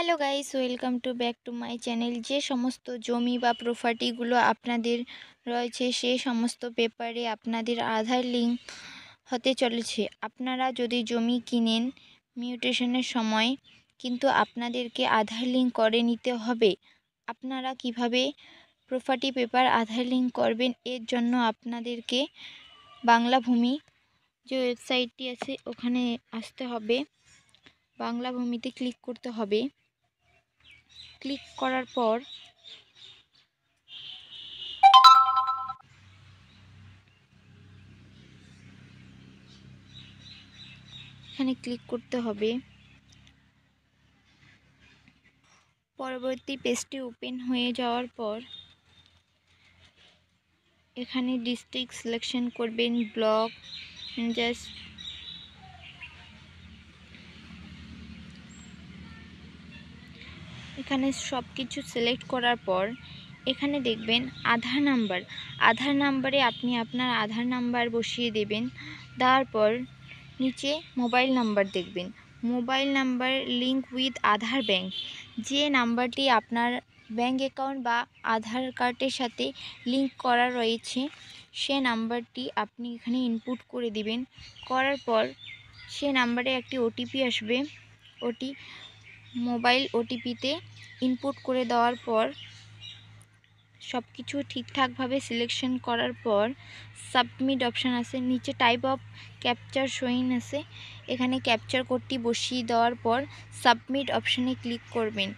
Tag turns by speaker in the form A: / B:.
A: Hello guys, welcome to back to my channel. যে সমস্ত জমি বা প্রপার্টিগুলো আপনাদের রয়েছে সেই সমস্ত পেপারে আপনাদের আধার লিঙ্ক হতে চলেছে। আপনারা যদি জমি কিনেন মিউটেশনের সময়, কিন্তু আপনাদেরকে আধার লিঙ্ক করে নিতে হবে। আপনারা কিভাবে প্রপার্টি পেপার আধার লিঙ্ক করবেন, এর জন্য আপনাদেরকে বাংলা ভূমি যে ওয়েবসাইটটি আছে ওখানে আসতে হবে। বাংলা ভূমিতে ক্লিক করতে হবে। ক্লিক করার পর এখানে ক্লিক করতে হবে। পরবর্তী পেজটি ওপেন হয়ে যাওয়ার পর এখানে ডিস্ট্রিক্ট সিলেকশন করবেন, ব্লক, জাস্ট এখানে সব কিছু সিলেক্ট করার পর এখানে দেখবেন আধার নাম্বারে আপনি আপনার আধার নাম্বার বসিয়ে দেবেন। তারপর নিচে মোবাইল নাম্বার দেখবেন, mobile number link with Aadhaar bank. যে নাম্বারটি আপনার ব্যাঙ্ক অ্যাকাউন্ট বা আধার কার্ডের সাথে লিঙ্ক করা রয়েছে সে নাম্বারটি আপনি এখানে ইনপুট করে দিবেন। করার পর সে নাম্বারে একটি ওটিপি আসবে। মোবাইল ওটিপিতে ইনপুট করে দেওয়ার পর সব কিছু ঠিকঠাকভাবে সিলেকশন করার পর সাবমিট অপশান আছে, নিচে টাইপ অফ ক্যাপচার শোয়িং আছে, এখানে ক্যাপচার কোডটি বসিয়ে দেওয়ার পর সাবমিট অপশানে ক্লিক করবেন।